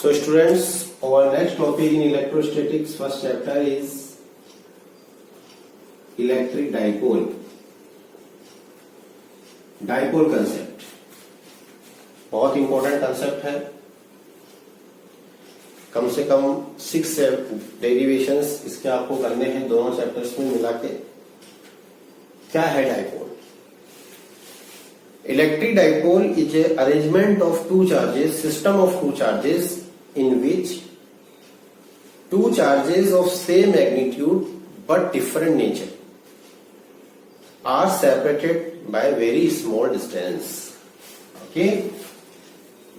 So students, our next topic in electrostatics, first chapter is electric dipole. Dipole concept बहुत important concept है. कम से कम 6 derivations इसके आपको करने हैं दोनों चैप्टर्स में मिला के. क्या है dipole? Electric dipole is a arrangement of two charges, system of two charges in which two charges of same magnitude but different nature are separated by very small distance. Okay,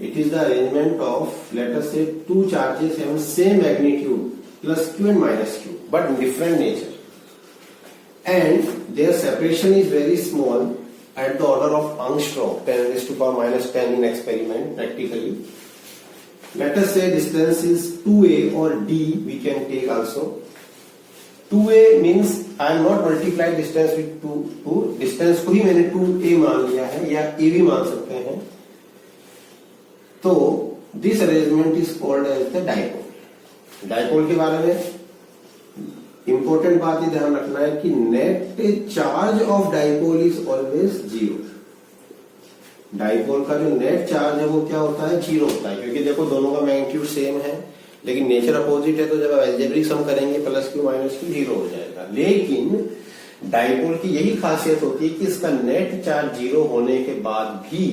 it is the arrangement of, let us say, two charges having same magnitude plus q and minus q but different nature, and their separation is very small at the order of angstrom, 10 raised to power minus 10 in experiment practically. Let us say distance is 2a or d, we can take also. 2a means I am not multiplied distance with 2, distance को ही मैंने 2a मान लिया है या a भी मान सकते हैं. तो this arrangement is called as the dipole. Dipole के बारे में इंपॉर्टेंट बात ये ध्यान रखना है कि net charge of dipole is always zero. Dipole का जो नेट चार्ज है वो क्या होता है? जीरो होता है, क्योंकि देखो दोनों का मैग्नीट्यूड सेम है लेकिन नेचर अपोजिट है. तो जब आप अलजेब्रिक सम करेंगे plus Q minus Q zero हो जाएगा. लेकिन डाइपोल की यही खासियत होती है कि इसका नेट चार्ज जीरो होने के बाद भी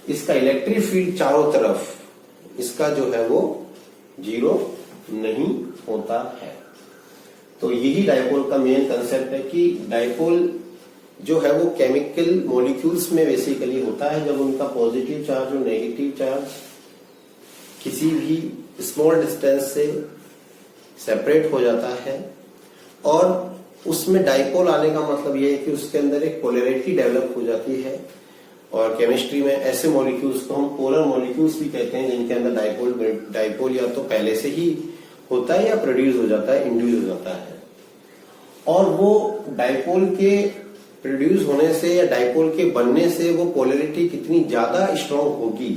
इसका इलेक्ट्रिक फील्ड चारों तरफ इसका जो है वो जीरो नहीं होता है. तो यही डाइपोल का मेन कंसेप्ट है कि डाइपोल जो है वो केमिकल मॉलिक्यूल्स में बेसिकली होता है जब उनका पॉजिटिव चार्ज और नेगेटिव चार्ज किसी भी स्मॉल डिस्टेंस से सेपरेट हो जाता है. और उसमें डाइपोल आने का मतलब ये है कि उसके अंदर एक पोलैरिटी डेवलप हो जाती है. और केमिस्ट्री में ऐसे मॉलिक्यूल्स को हम पोलर मॉलिक्यूल्स भी कहते हैं जिनके अंदर डाइपोल या तो पहले से ही होता है या प्रोड्यूस हो जाता है, इंड्यूस हो जाता है. और वो डाइपोल के प्रोड्यूस होने से या डाइपोल के बनने से वो पोलैरिटी कितनी ज्यादा स्ट्रांग होगी,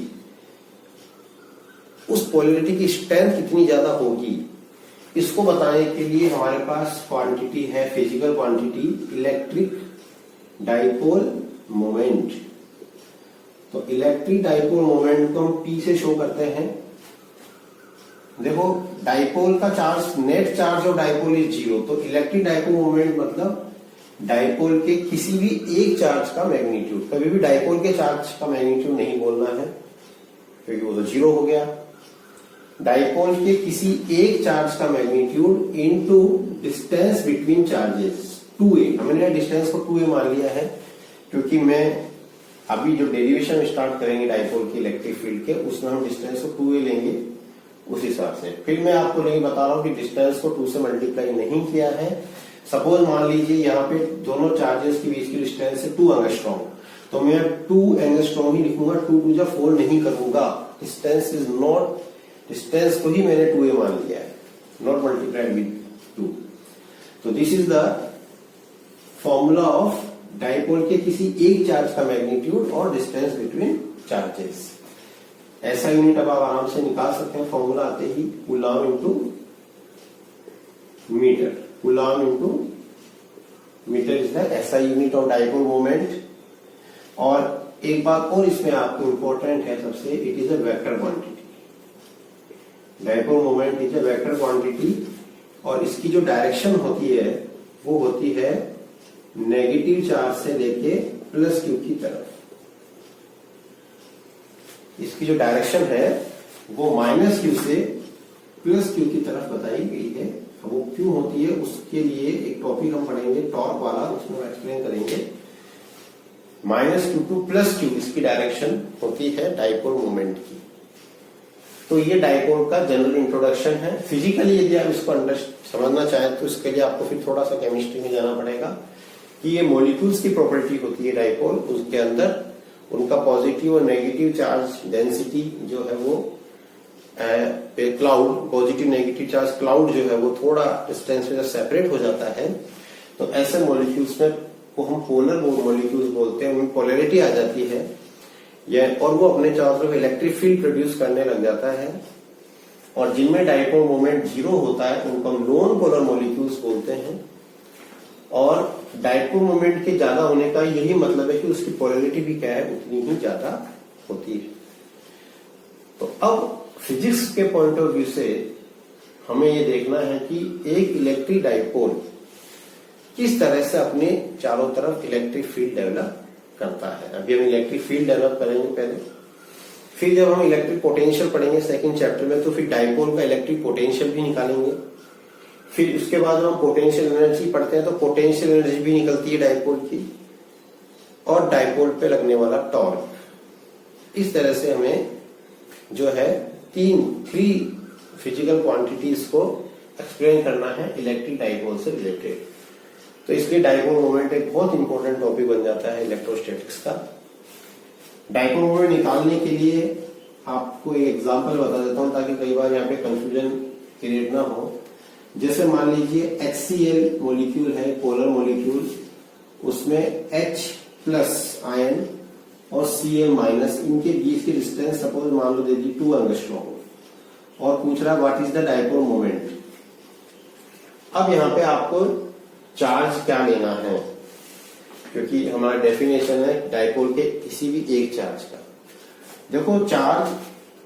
उस पोलैरिटी की स्ट्रेंथ कितनी ज्यादा होगी, इसको बताने के लिए हमारे पास क्वांटिटी है, physical quantity, electric dipole moment. तो इलेक्ट्रिक डाइपोल मोमेंट को हम P से शो करते हैं. देखो डाइपोल का charge, net charge of dipole is zero. तो इलेक्ट्रिक डाइपोल मोमेंट मतलब डाइपोल के किसी भी एक चार्ज का मैग्नीट्यूड. कभी भी डाइपोल के चार्ज का मैग्नीट्यूड नहीं बोलना है क्योंकि वो तो जीरो हो गया. डाइपोल के किसी एक चार्ज का magnitude into distance between charges 2a. हमने डिस्टेंस को 2a मान लिया है क्योंकि मैं अभी जो डेरिवेशन स्टार्ट करेंगे डाइपोल के इलेक्ट्रिक फील्ड के उसमें हम डिस्टेंस को 2a लेंगे उस हिसाब से. फिर मैं आपको नहीं बता रहा हूं कि डिस्टेंस को 2 से मल्टीप्लाई नहीं किया है. सपोज मान लीजिए यहाँ पे दोनों चार्जेस के बीच की डिस्टेंस है 2 एंगस्ट्रॉम, तो मैं 2 एंगस्ट्रॉम ही लिखूंगा, 2 2 4 नहीं करूंगा. डिस्टेंस इज नॉट, डिस्टेंस को ही मैंने 2a मान लिया है, नॉट मल्टीप्लाइड विद 2. तो this is the formula of dipole के किसी एक चार्ज का मैग्नीट्यूड और डिस्टेंस बिटवीन चार्जेस. ऐसा यूनिट अब आप आराम से निकाल सकते हैं फॉर्मूला आते ही. Coulomb into metre, coulomb into metre is the SI unit of dipole moment. और एक बात और इसमें आपको इंपॉर्टेंट है सबसे, it is a vector quantity. Dipole moment is a vector quantity और इसकी जो डायरेक्शन होती है वो होती है नेगेटिव चार्ज से लेके प्लस क्यू की तरफ. इसकी जो डायरेक्शन है वो माइनस क्यू से प्लस क्यू की तरफ बताई गई है. वो क्यों होती है उसके लिए एक टॉपिक हम पढ़ेंगे टॉर्क वाला, उसमें एक्सप्लेन करेंगे. Minus Q two plus Q इसकी डायरेक्शन होती है डाइपोल मोमेंट की. तो ये डाइपोल का जनरल इंट्रोडक्शन है. फिजिकली यदि आप इसको समझना चाहें तो इसके लिए आपको फिर थोड़ा सा केमिस्ट्री में जाना पड़ेगा कि ये मॉलिक्यूल्स की प्रॉपर्टी होती है डाइपोल. उसके अंदर उनका पॉजिटिव और नेगेटिव चार्ज डेंसिटी जो है वो cloud, positive negative charge cloud जो है वो थोड़ा डिस्टेंस में जब सेपरेट हो जाता है तो ऐसे मॉलिक्यूल्स में को हम पोलर मॉलिक्यूल्स बोलते हैं. उनमें पोलैरिटी आ जाती है और वो अपने चारों तरफ इलेक्ट्रिक फील्ड प्रोड्यूस करने लग जाता है. और जिनमें डाइपोल मोमेंट 0 होता है उनको हम नॉन पोलर मॉलिक्यूल्स बोलते हैं। और डाइपोल मोमेंट के ज्यादा होने का यही मतलब है कि उसकी पोलैरिटी भी क्या है, उतनी ही ज्यादा होती है। तो अब फिजिक्स के पॉइंट ऑफ व्यू से हमें ये देखना है कि एक इलेक्ट्रिक डाइपोल किस तरह से अपने चारों तरफ इलेक्ट्रिक फील्ड डेवलप करता है। अभी हम इलेक्ट्रिक फील्ड डेवलप करेंगे पहले, फिर जब हम इलेक्ट्रिक पोटेंशियल पढ़ेंगे सेकंड चैप्टर में तो फिर डाइपोल का इलेक्ट्रिक पोटेंशियल भी निकालेंगे। फिर उसके बाद हम पोटेंशियल एनर्जी पढ़ते हैं तो पोटेंशियल एनर्जी भी निकलती है डाइपोल की, और डाइपोल पे लगने वाला टॉर्क। इस तरह से हमें जो है थ्री फिजिकल क्वांटिटीज को एक्सप्लेन करना है इलेक्ट्रिक डाइपोल से रिलेटेड। तो इसलिए डाइपोल मोमेंट एक बहुत इंपॉर्टेंट टॉपिक बन जाता है इलेक्ट्रोस्टैटिक्स का। डाइपोल मोमेंट निकालने के लिए आपको एक एग्जांपल बता देता हूं ताकि कई बार यहाँ पे कंफ्यूजन क्रिएट ना हो। जैसे मान लीजिए HCl मॉलिक्यूल है, पोलर मॉलिक्यूल, उसमें H प्लस आयन और Cl माइनस, इनके बीच की डिस्टेंस सपोज मान लो दे दी 2 एंगस्ट्रॉम, और पूछ रहा what is the dipole moment. अब यहाँ पे आपको चार्ज क्या लेना है, क्योंकि हमारा डेफिनेशन है डाइपोल के किसी भी एक चार्ज का। देखो चार्ज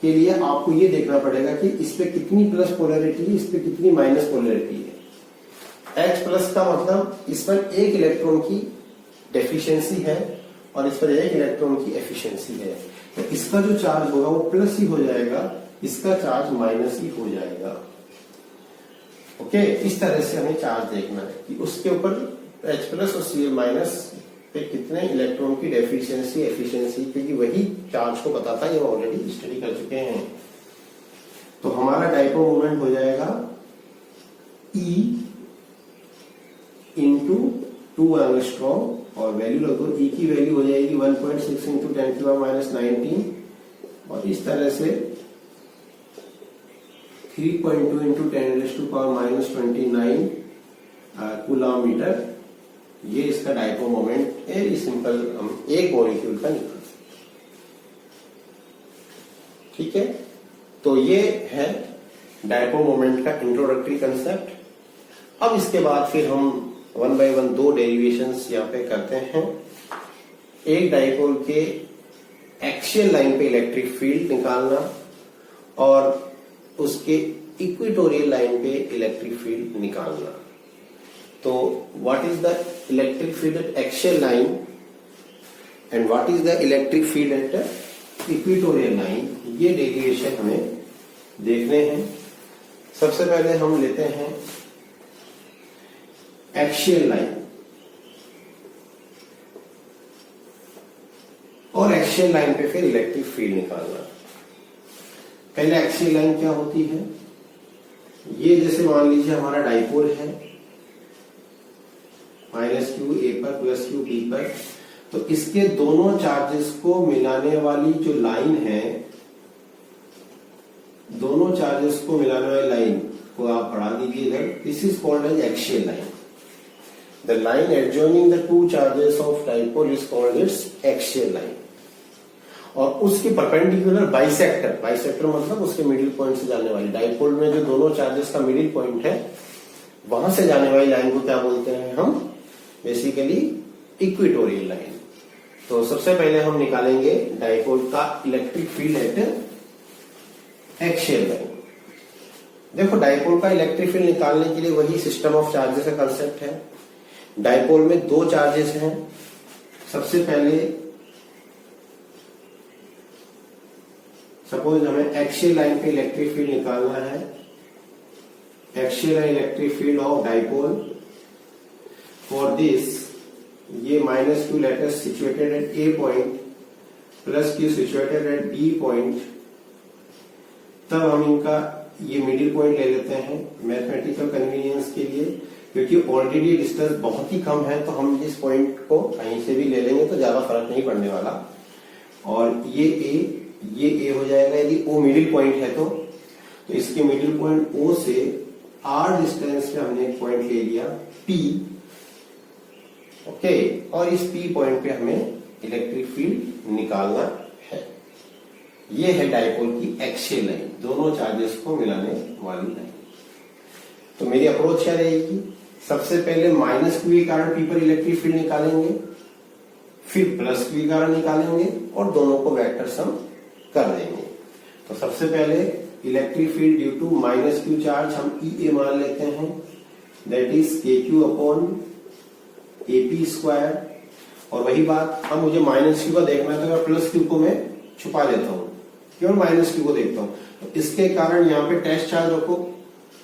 के लिए आपको ये देखना पड़ेगा कि इस पे कितनी प्लस पोलैरिटी है, इस पे कितनी माइनस पोलैरिटी है। H प्लस का मतलब इस पर एक इलेक्ट्रॉन की डेफिशिएंसी है और इस पर एक इलेक्ट्रॉन की एफिशिएंसी है, तो इसका जो चार्ज होगा वो प्लस ही हो जाएगा, इसका चार्ज माइनस ही हो जाएगा। ओके, इस तरह से हमें चार्ज देखना है कि उसके ऊपर H प्लस और Cl माइनस पे कितने इलेक्ट्रॉन की डेफिशिएंसी एफिशिएंसी, क्योंकि वही चार्ज को बताता है, ये ऑलरेडी स्टडी कर चुके हैं। तो हमारा डाइपोल मोमेंट हो जाएगा E इंटू 2 एंगस्ट्रॉम, और वैल्यू लगो E की वैल्यू हो जाएगी 1.6 इंटू 10⁻⁻19, और इस तरह से 3.2 इंटू 10⁻⁻29 कूलम मीटर, ये इसका डाइपोल मोमेंट है। ये सिंपल हम एक मॉलिक्यूल का निकाल सकते हैं। ठीक है, तो ये है डाइपोल मोमेंट का इंट्रोडक्टरी कंसेप्ट। अब इसके बाद फिर हम 1 बाय 1 2 डेरिवेशंस यहाँ पे करते हैं। एक डाइपोल के एक्सियल लाइन पे इलेक्ट्रिक फील्ड निकालना और उसके इक्वेटोरियल लाइन पे इलेक्ट्रिक फील्ड निकालना। तो what is the electric field at axial line and what is the electric field at equatorial line, ये डेरिवेशन हमें देखने हैं। सबसे पहले हम लेते हैं एक्सियल लाइन, और एक्सियल लाइन पे फिर इलेक्ट्रिक फील्ड निकालना। पहले एक्सियल लाइन क्या होती है, ये जैसे मान लीजिए हमारा डाइपोल है, -q A पर +q B पर, तो इसके दोनों चार्जेस को मिलाने वाली जो लाइन है, दोनों चार्जेस को मिलाने वाली लाइन को आप बढ़ा दीजिए इधर, this is called as axial line. The line adjoining the 2 charges of dipole is called its axial line. और उसके परपेंडिकुलर बाइसेक्टर, बाइसेक्टर मतलब उसके मिडिल पॉइंट से जाने वाली, डाइपोल में जो दोनों चार्जेस का मिडिल पॉइंट है वहां से जाने वाली लाइन को क्या बोलते हैं हम, बेसिकली इक्वेटोरियल लाइन। तो सबसे पहले हम निकालेंगे डाइपोल का electric field at axial line. देखो डाइपोल का इलेक्ट्रिक फील्ड निकालने के लिए वही सिस्टम ऑफ चार्जेस का कंसेप्ट है। डाइपोल में 2 चार्जेस हैं। सबसे पहले सपोज हमें एक्सियल लाइन पे इलेक्ट्रिक फील्ड निकालना है, axial electric field of dipole. For this ये -q letter situated at A point +q situated at B point. तब हम इनका ये मिडिल पॉइंट ले लेते हैं मैथमेटिकल कन्वीनियंस के लिए, क्योंकि ऑलरेडी डिस्टेंस बहुत ही कम है, तो हम इस पॉइंट को कहीं से भी ले लेंगे तो ज्यादा फर्क नहीं पड़ने वाला। और ये A हो जाएगा यदि O मिडिल पॉइंट है तो इसके मिडिल पॉइंट O से R डिस्टेंस पे हमने एक पॉइंट ले लिया P। ओके, और इस P पॉइंट पे हमें इलेक्ट्रिक फील्ड निकालना है। ये है डाइपोल की एक्सियल लाइन, दोनों चार्जेस को मिलाने वाली लाइन। तो मेरी अप्रोच क्या रहेगी, सबसे पहले माइनस क्यू के कारण पी पर इलेक्ट्रिक फील्ड निकालेंगे, फिर प्लस क्यू के कारण निकालेंगे और दोनों को वेक्टर सम कर देंगे। तो सबसे पहले electric field due to minus Q charge हम ई ए मान लेते हैं, that is K Q upon A P square. और वही बात, अब मुझे माइनस क्यू का देखना है तो प्लस क्यू को मैं छुपा लेता हूं, केवल माइनस क्यू को देखता हूं। तो इसके कारण यहाँ पे टेस्ट चार्ज रखो,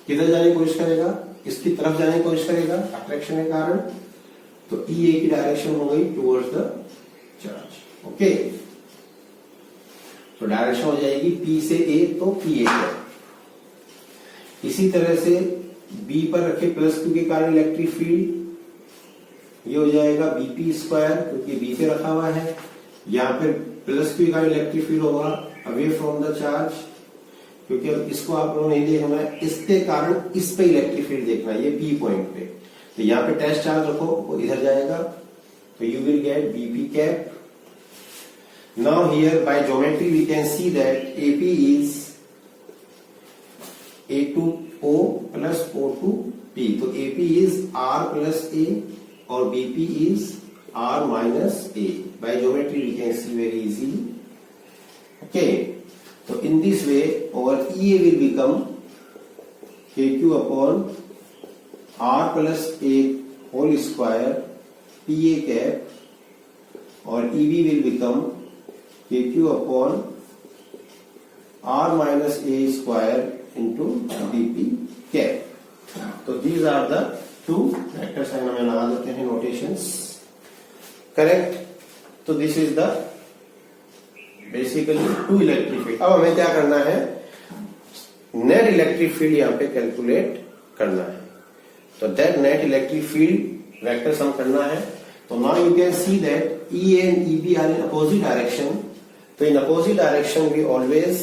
किधर जाने की कोशिश करेगा, इसकी तरफ जाने की कोशिश करेगा अट्रैक्शन के कारण। तो ई ए की डायरेक्शन हो गई टुवर्ड्स द चार्ज। ओके, तो डायरेक्शन हो जाएगी पी से ए, तो पी ए है। इसी तरह से बी पर रखे प्लस क्यू के कारण इलेक्ट्रिक फील्ड, ये हो जाएगा बीपी स्क्वायर, क्योंकि बी पे रखा हुआ है। यहाँ पे प्लस क्यू का इलेक्ट्रिक फील्ड होगा अवे फ्रॉम द चार्ज, क्योंकि अब इसको आप लोगों नहीं देखना है, इसके कारण इस पे इलेक्ट्रिक फील्ड देखना है, ये पी पॉइंट पे। तो यहाँ पे टेस्ट चार्ज रखो, वो इधर जाएगा, तो you will get BP cap. Now here by geometry we can see that AP is A to O plus O to P. तो AP is R plus A और BP is R minus A. By geometry we can see very easily. Okay, तो in this way our EA will become KQ upon R plus A whole square PA cap और EB will become KQ upon R minus A square into BP cap। तो these are the two vectors, हम लगा देते हैं notations, correct। तो this is the basically to electric field. अब हमें क्या करना है, नेट इलेक्ट्रिक फील्ड यहाँ पे कैलकुलेट करना है। तो that net electric field vector sum करना है। तो now you can see that E and E B are in opposite direction. तो in opposite direction we always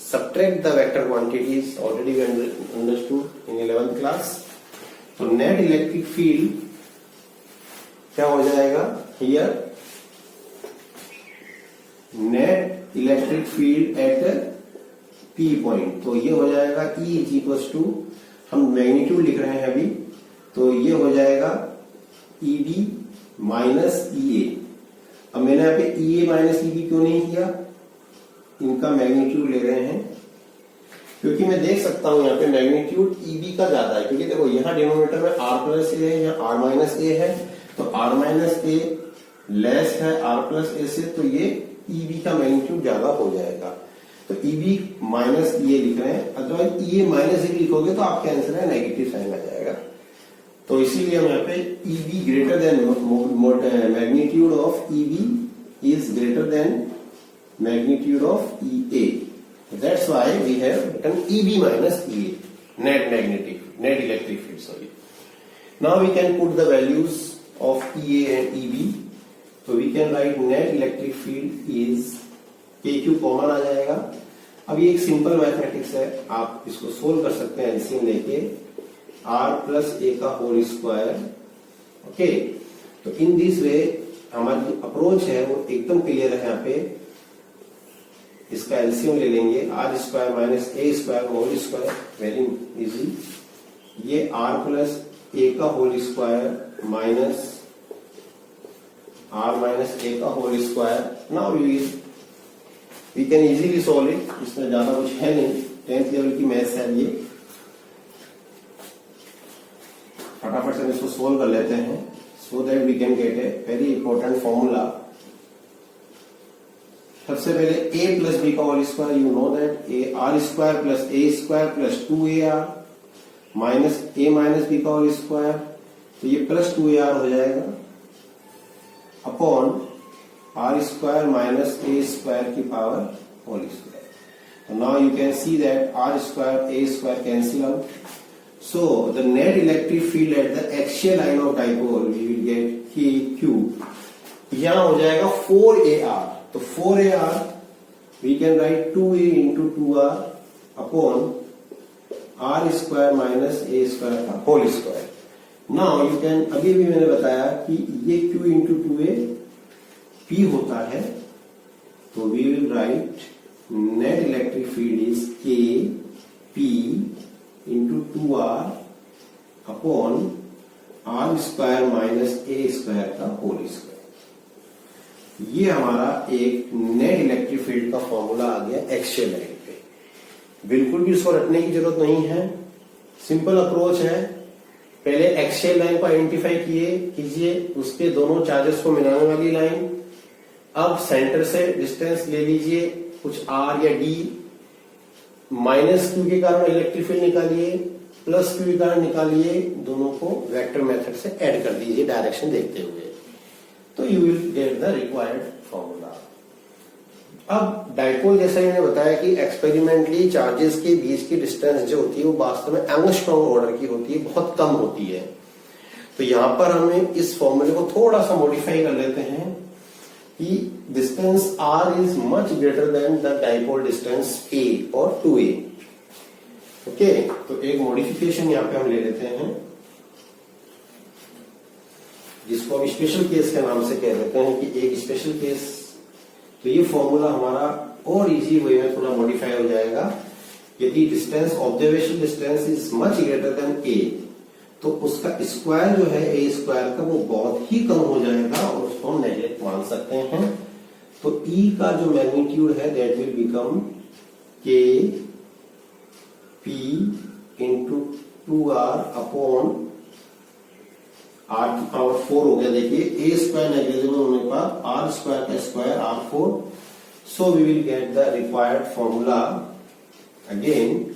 subtract the vector quantities, already we understood in 11th class. तो net electric field क्या हो जाएगा here, net electric field at P point. तो ये हो जाएगा E is equals to, हम मैग्नीट्यूड लिख रहे हैं अभी, तो ये हो जाएगा ई बी माइनस ई ए। अब मैंने यहाँ पे ई ए माइनस ई बी क्यों नहीं किया, इनका मैग्नीट्यूड ले रहे हैं क्योंकि मैं देख सकता हूं यहाँ पे मैग्नीट्यूड ई बी का ज्यादा है, क्योंकि देखो यहाँ डिनोमिनेटर में आर प्लस ए है, यहाँ आर माइनस ए है। तो आर माइनस ए लेस है आर प्लस ए से, तो ये ईबी का मैग्नीट्यूड ज्यादा हो जाएगा। तो ईबी माइनस ई ए लिख रहे हैं, अदरवाइज ई ए माइनस ए लिखोगे तो आपका आंसर है नेगेटिव साइन आ जाएगा। तो इसीलिए हम यहाँ पे E B greater than magnitude of E B is greater than magnitude of E A. That's why we have written E B minus E A, net electric field. Sorry, now we can put the values of E A and E B. तो we can write net electric field is K Q common आ जाएगा। अब ये एक simple mathematics है, आप इसको solve कर सकते हैं एलसीएम लेके, आर प्लस ए का होल स्क्वायर। ओके, तो इन दिस वे हमारी अप्रोच है वो एकदम क्लियर है। यहाँ पे इसका एलसीएम ले लेंगे, R square minus A square whole square, very easy. ये आर प्लस ए का whole square minus R minus A का whole square. Now we can easily solve it, इसमें ज्यादा कुछ है नहीं, 10th लेवल की मैथ्स है ये। फटाफट से इसको सोल्व कर लेते हैं, so that we can get a very important formula. सबसे पहले a प्लस बी का whole square, you know that A R square plus A square plus 2ar minus A minus B का होल स्क्वायर। तो ये plus 2ar हो जाएगा upon R square minus A square की power whole square. तो now you can see that R square A square cancel out. So the net electric field at the axial line of dipole we will get K Q, यहां हो जाएगा 4ar। तो 4ar we can write 2a into 2r upon R square minus A square का whole square. Now you can, अभी भी मैंने बताया कि ये q इंटू 2a p होता है, तो we will write net electric field is K P into 2r upon R square minus A square का होल स्क्वायर। ये हमारा एक नेट इलेक्ट्रिक फील्ड का फॉर्मूला आ गया एक्सियल लाइन पे। बिल्कुल भी उसको रटने की जरूरत नहीं है, सिंपल अप्रोच है। पहले एक्सियल लाइन को आइडेंटिफाई कीजिए, उसके दोनों चार्जेस को मिलाने वाली लाइन। अब सेंटर से डिस्टेंस ले लीजिए कुछ आर या डी, माइनस क्यू के कारण इलेक्ट्रिक फील्ड निकालिए, प्लस क्यू के कारण निकालिए, दोनों को वेक्टर मेथड से ऐड कर दीजिए डायरेक्शन देखते हुए, तो you will get the required formula. अब डाइपोल जैसा मैंने बताया कि एक्सपेरिमेंटली चार्जेस के बीच की डिस्टेंस जो होती है वो वास्तव में एंगस्ट्रॉम ऑर्डर की होती है, बहुत कम होती है। तो यहां पर हमें इस फॉर्मूले को थोड़ा सा मॉडिफाई कर लेते हैं कि distance r is much greater than the dipole distance a और 2a। ओके, तो एक मॉडिफिकेशन यहां पे हम ले लेते हैं जिसको हम स्पेशल केस के नाम से कह देते हैं कि एक स्पेशल केस। तो ये फॉर्मूला हमारा और इजी वे में थोड़ा मॉडिफाई हो जाएगा। यदि distance observation distance is much greater than a, तो उसका स्क्वायर जो है a स्क्वायर का वो बहुत ही कम हो जाएगा और उसको हम नेगलेक्ट मान सकते हैं। तो E का जो मैग्नीट्यूड है that will become k p into 2r upon r की पावर 4 हो गया। देखिए a स्क्वायर नेग्लिजिबल होने पर r स्क्वायर का square r4, so we will get the required formula. Again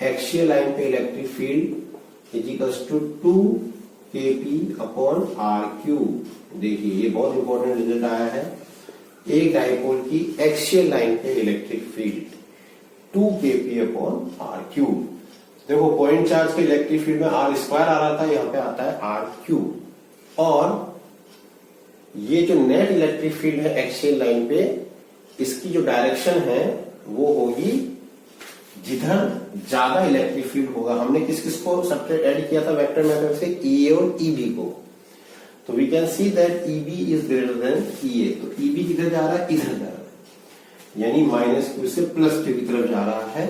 axial line पे electric field is equals to 2kp upon r3। देखिए ये बहुत इंपॉर्टेंट रिजल्ट आया है। एक डाइपोल की एक्सियल लाइन पे electric field 2kp upon r3। देखो पॉइंट चार्ज के इलेक्ट्रिक फील्ड में आर स्क्वायर आ रहा था, यहाँ पे आता है r3। और ये जो नेट इलेक्ट्रिक फील्ड है एक्सियल लाइन पे, इसकी जो डायरेक्शन है वो होगी जिधर ज्यादा इलेक्ट्रिक फील्ड होगा। हमने किस किस को सबसे ऐड किया था वेक्टर मेथड से, EA और EB को। तो we can see that EB is greater than EA। तो EB किधर जा रहा है, इधर जा रहा है, यानी माइनस क्यू से प्लस क्यू की तरफ जा रहा है।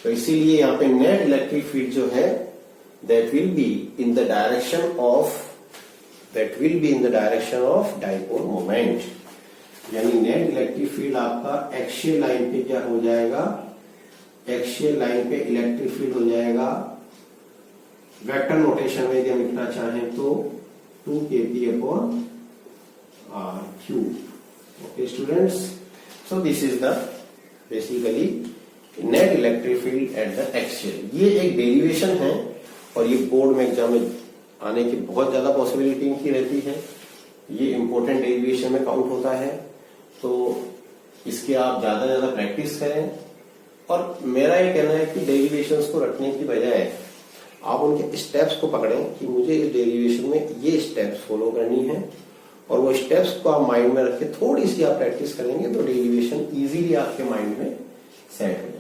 तो इसीलिए यहाँ पे नेट इलेक्ट्रिक फील्ड जो है that will be in the direction of dipole moment. यानी नेट इलेक्ट्रिक फील्ड आपका एक्सियल लाइन पे क्या हो जाएगा, एक्सियल लाइन पे इलेक्ट्रिक फील्ड हो जाएगा वेक्टर नोटेशन में यदि हम लिखना चाहें तो 2kp upon r3। Okay students, so this is the basically net electric field at the axial. ये एक डेरिवेशन है और ये बोर्ड में एग्जाम में आने की बहुत ज्यादा पॉसिबिलिटी इनकी रहती है। ये इंपॉर्टेंट डेरिवेशन में काउंट होता है, तो इसके आप ज्यादा ज्यादा प्रैक्टिस करें। और मेरा ये कहना है कि डेरिवेशंस को रखने की बजाय आप उनके स्टेप्स को पकड़ें कि मुझे इस डेरिवेशन में ये स्टेप्स फॉलो करनी है, और वो स्टेप्स को आप माइंड में रख के थोड़ी सी आप प्रैक्टिस करेंगे तो डेरिवेशन इजीली आपके माइंड में सेट हो जाए।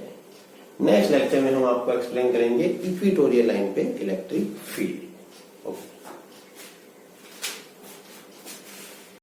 नेक्स्ट लेक्चर में हम आपको एक्सप्लेन करेंगे इक्वेटोरियल लाइन पे इलेक्ट्रिक फील्ड। ओके।